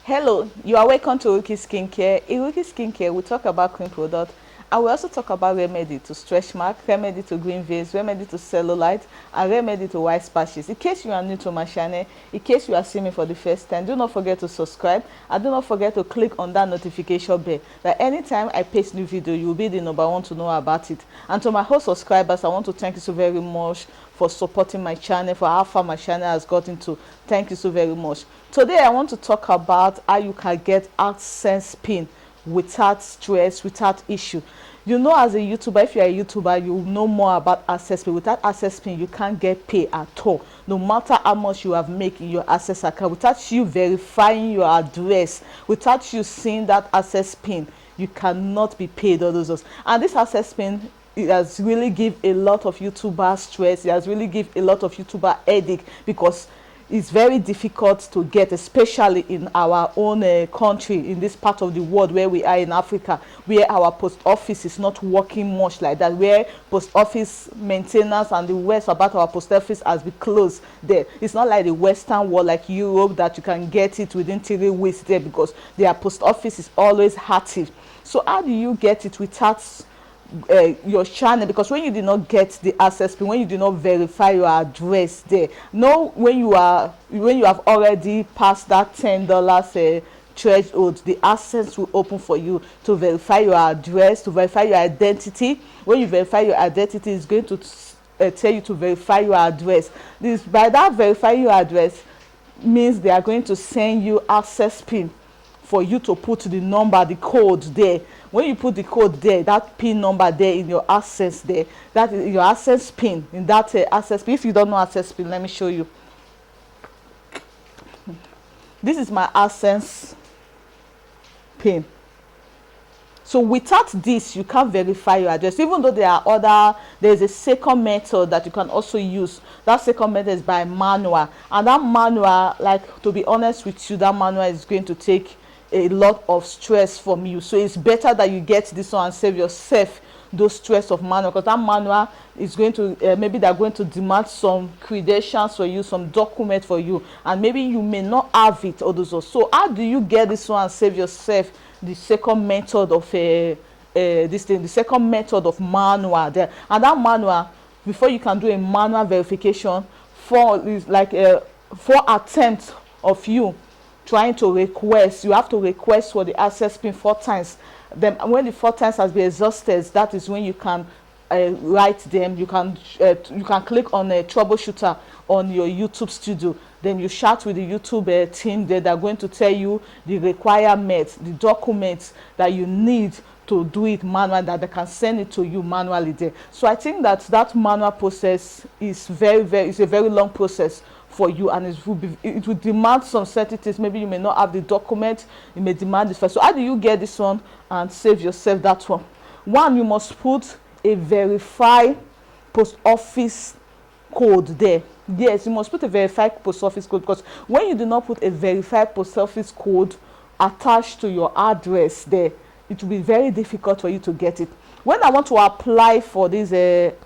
Hello, you are welcome to Wiki Skincare. In Wiki Skincare, we talk about cream product and we also talk about remedy to stretch mark, remedy to green veins, remedy to cellulite, and remedy to white splashes. In case you are new to my channel, in case you are seeing me for the first time, do not forget to subscribe and do not forget to click on that notification bell. That anytime I post new video, you will be the number one to know about it. And to my whole subscribers, I want to thank you so very much for supporting my channel, for how far my channel has gotten to. Thank you so very much. Today I want to talk about how you can get Adsense pin without stress, without issue. You know, as a YouTuber, if you're a YouTuber, you know more about Adsense pin. Without Adsense pin, you can't get paid at all, no matter how much you have made in your Adsense account. Without you verifying your address, without you seeing that Adsense pin, you cannot be paid all those. And this Adsense pin, it has really give a lot of YouTubers stress. It has really give a lot of YouTuber headache because it's very difficult to get, especially in our own country, in this part of the world where we are in Africa, where our post office is not working much like that, where post office maintenance and the worst about our post office has been closed there. It's not like the Western world like Europe that you can get it within 3 weeks there because their post office is always active. So how do you get it without your channel? Because when you did not get the access pin, when you did not verify your address there, no, when you have already passed that $10 threshold, the Adsense will open for you to verify your address, to verify your identity. When you verify your identity, it's going to tell you to verify your address. This, by that verifying your address, means they are going to send you access pin for you to put the number, the code there. When you put the code there, that pin number there in your Adsense there, that is your Adsense pin in that Adsense pin. If you don't know Adsense pin, let me show you. This is my Adsense pin. So without this, you can't verify your address. Even though there's a second method that you can also use. That second method is by manual, and that manual, like, to be honest with you, that manual is going to take a lot of stress from you. So it's better that you get this one and save yourself those stress of manual, because that manual is going to maybe they're going to demand some credentials for you, some document for you, and maybe you may not have it or those. So how do you get this one and save yourself the second method of the second method of manual there? And that manual, before you can do a manual verification, for is like 4 attempts of you trying to request, you have to request for the access pin 4 times. Then when the 4 times has been exhausted, that is when you can write them. You can click on a troubleshooter on your YouTube studio. Then you chat with the YouTube team there. They're going to tell you the requirements, the documents that you need to do it manually, that they can send it to you manually there. So I think that manual process is it's a very long process for you, and it will demand some certain things. Maybe you may not have the document, you may demand this first. So how do you get this one and save yourself that one? One, you must put a verified post office code there. Yes, you must put a verified post office code, because when you do not put a verified post office code attached to your address there, it will be very difficult for you to get it. When I want to apply for this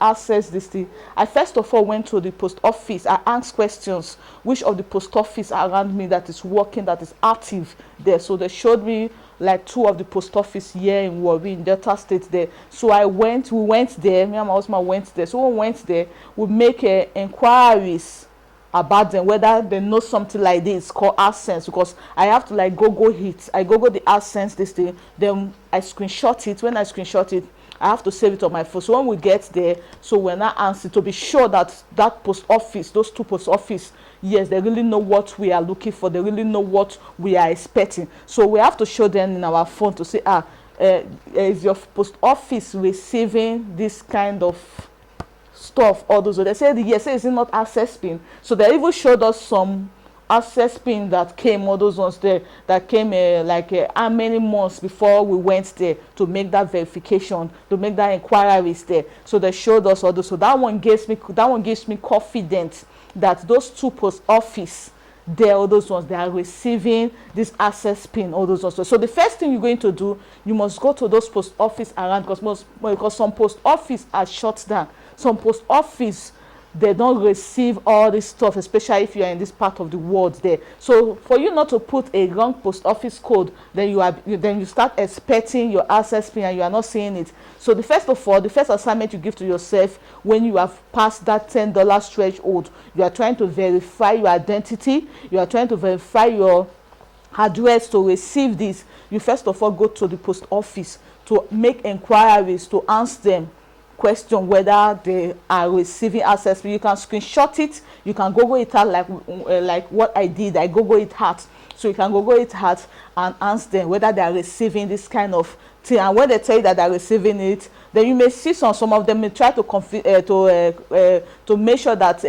Adsense, this thing, I first of all went to the post office. I asked questions, which of the post office around me that is working, that is active there. So they showed me like 2 of the post office here in Warri, in Delta State there. So we went there, me and my husband went there. So when we went there, we make inquiries about them, whether they know something like this called Adsense, because I have to like Google it. I Google the Adsense, this thing, then I screenshot it. When I screenshot it, I have to save it on my phone. So when we get there, so we're not answering, to be sure that that post office, those 2 post office, yes, they really know what we are looking for. They really know what we are expecting. So we have to show them in our phone to say, is your post office receiving this kind of stuff, all those. So they said yes. Is it not access pin? So they even showed us some access pin that came, all those ones there that came how many months before we went there to make that verification, to make that inquiries there. So they showed us all those. So that one gives me confidence that those 2 post office there, all those ones, they are receiving this access pin, all those ones. So the first thing you're going to do, you must go to those post office around, because some post office are shut down. Some post office, they don't receive all this stuff, especially if you are in this part of the world there. So for you not to put a wrong post office code, then you start expecting your access pin and you are not seeing it. So the first assignment you give to yourself when you have passed that $10 threshold, you are trying to verify your identity, you are trying to verify your address to receive this. You first of all go to the post office to make inquiries, to ask them question whether they are receiving access. You can screenshot it, you can Google it out like what I did. I Google it out, so you can Google it out and ask them whether they are receiving this kind of thing. And when they tell you that they are receiving it, then you may see some of them may try to make sure that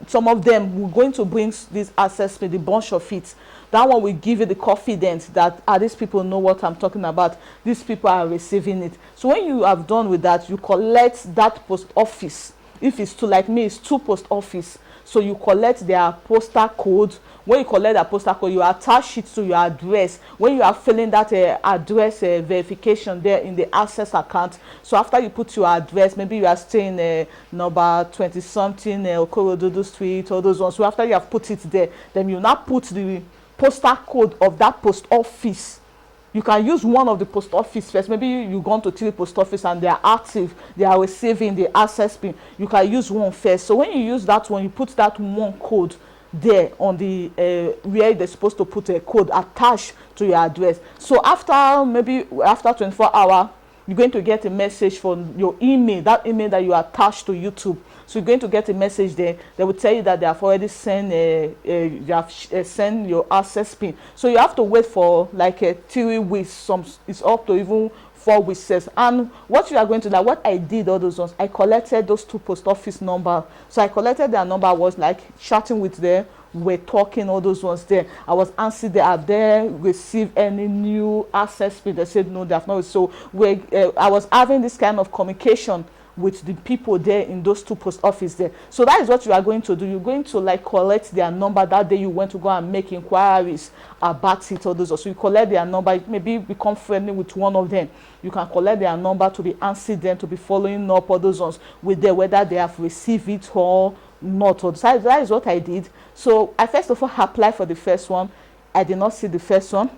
some of them will going to bring this access with the bunch of it. That one will give you the confidence that these people know what I'm talking about. These people are receiving it. So when you have done with that, you collect that post office. If it's two, like me, it's 2 post office. So you collect their postal code. When you collect their postal code, you attach it to your address. When you are filling that address verification there in the Access account, so after you put your address, maybe you are staying number 20 something Okorododo Street, all those ones. So after you have put it there, then you now put the postal code of that post office. You can use one of the post office first. Maybe you gone to 3 post office and they are active, they are receiving the access pin. You can use one first. So when you use that one, you put that one code there on the where they're supposed to put a code attached to your address. So after 24 hours, you're going to get a message from your email, that email that you attached to YouTube. So you're going to get a message there. They will tell you that they have already sent sent your access pin. So you have to wait for like 3 weeks. It's up to even 4 weeks. And what you are going to do, what I did all those ones, I collected those 2 post office numbers. So I collected their number, was like chatting with them, we're talking, all those ones there. I was answering, have they received any new access pin? They said no, they have not. So I was having this kind of communication with the people there in those 2 post office there. So that is what you are going to do. You're going to like collect their number that day you went to go and make inquiries about it, or those. So you collect their number, maybe become friendly with one of them. You can collect their number to be answering them, to be following up all those ones with them, whether they have received it or not. So that is what I did. So I first of all applied for the first one. I did not see the first one.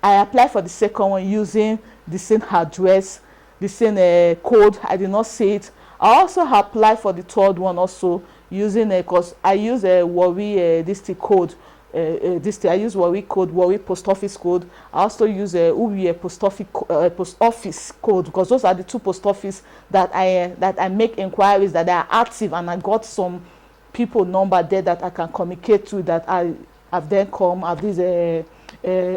I applied for the second one using the same address, the same code. I did not see it. I also applied for the third one also using because I use a Warri code. I use Warri code, Warri post office code. I also use a Uwe post office code, because those are the 2 post office that I make inquiries that are active, and I got some people number there that I can communicate to, that I have then come have this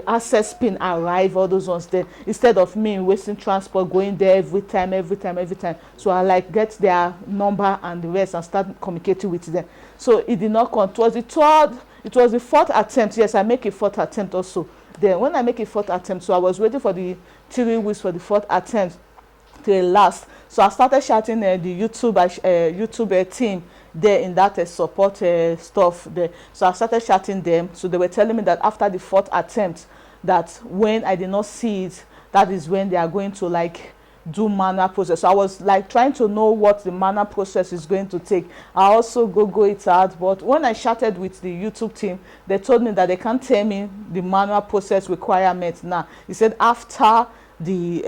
access pin arrive, all those ones there, instead of me wasting transport going there every time. So I like get their number and the rest and start communicating with them. So it did not come. It was the 4th attempt. Yes, I make a 4th attempt also. Then when I make a 4th attempt, so I was waiting for the 3 weeks for the 4th attempt till last. So I started shouting the YouTube team there in that support stuff there. So I started chatting them. So they were telling me that after the 4th attempt, that when I did not see it, that is when they are going to like do manual process. So I was like trying to know what the manual process is going to take. I also go it out, but when I chatted with the YouTube team, they told me that they can't tell me the manual process requirements now. He said after the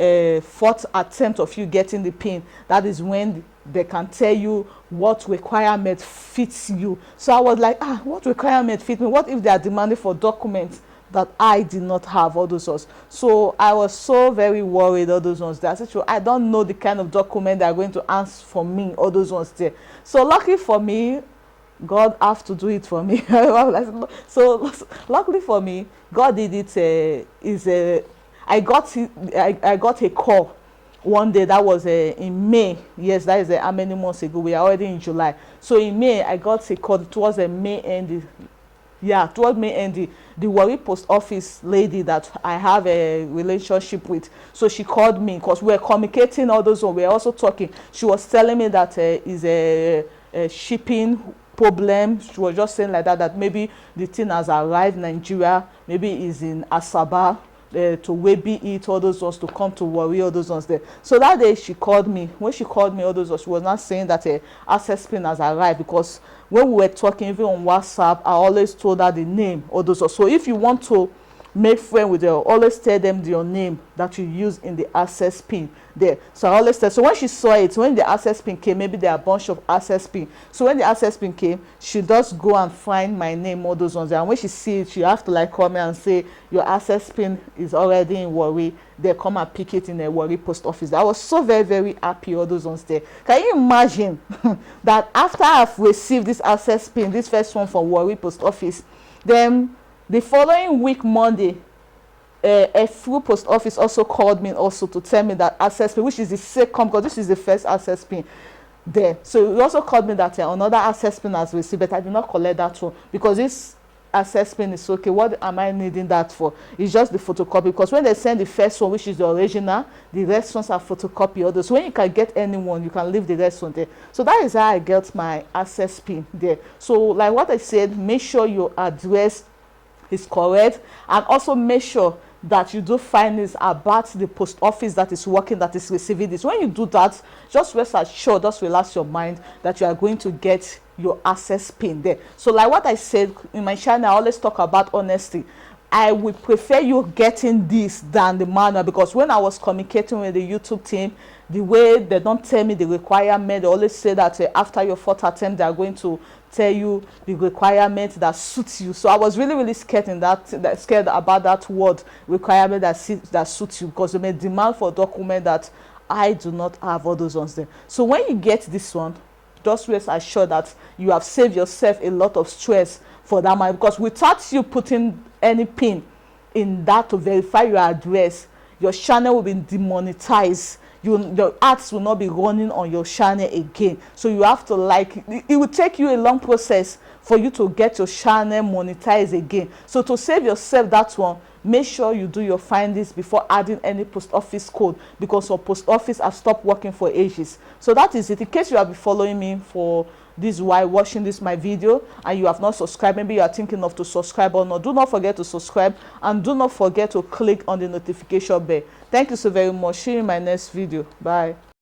4th attempt of you getting the pin, that is when they can tell you what requirement fits you. So I was like, what requirement fit me? What if they are demanding for documents that I did not have, all those ones? So I was so very worried, all those ones there. I said, I don't know the kind of document they are going to ask for me, all those ones there. So lucky for me, God have to do it for me. So luckily for me, God did it. I got a call one day. That was in May. Yes, that is how many months ago? We are already in July. So in May, I got a call towards the May end. Yeah, towards May end, the Warri post office lady that I have a relationship with. So she called me because we were communicating all those. We were also talking. She was telling me that is a shipping problem. She was just saying like that maybe the thing has arrived in Nigeria, maybe is in Asaba. to Webi it, all those ones, to come to Warri, all those ones there. So that day she called me. When she called me, all those ones, she was not saying that a access pin has arrived, because when we were talking even on WhatsApp, I always told her the name, all those ones. So if you want to make friend with her, always tell them your name that you use in the access pin there. So I always tell. So when she saw it, when the access pin came, maybe there are a bunch of access pin. So when the access pin came, she just go and find my name, all those ones there. And when she see it, she have to like call me and say your access pin is already in Warri. They come and pick it in a Warri post office. I was so very, very happy, all those ones there. Can you imagine that after I've received this access pin, this first one from Warri post office, then the following week, Monday, a full post office also called me also to tell me that access pin, which is the second, because this is the first access pin there. So he also called me that another access pin has received, but I did not collect that one because this access pin is okay. What am I needing that for? It's just the photocopy, because when they send the first one, which is the original, the rest ones are photocopy others. So when you can get anyone, you can leave the rest one there. So that is how I get my access pin there. So like what I said, make sure your address is correct, and also make sure that you do findings about the post office that is working, that is receiving this. When you do that, just rest assured, just relax your mind that you are going to get your access pin there. So like what I said in my channel, I always talk about honesty. I would prefer you getting this than the manual, because when I was communicating with the YouTube team, the way they don't tell me the requirement, they always say that after your fourth attempt, they are going to tell you the requirement that suits you. So I was really, really scared scared about that word requirement that suits you, because they may demand for a document that I do not have, all those ones there. So when you get this one, just rest assured that you have saved yourself a lot of stress for that man, because without you putting any pin in that to verify your address, your channel will be demonetized. Your ads will not be running on your channel again. So you have to it will take you a long process for you to get your channel monetized again. So to save yourself that one, make sure you do your findings before adding any post office code, because your post office has stopped working for ages. So that is it. In case you have been following me for this while watching this my video and you have not subscribed, maybe you are thinking of to subscribe or not, do not forget to subscribe, and do not forget to click on the notification bell. Thank you so very much. See you in my next video. Bye.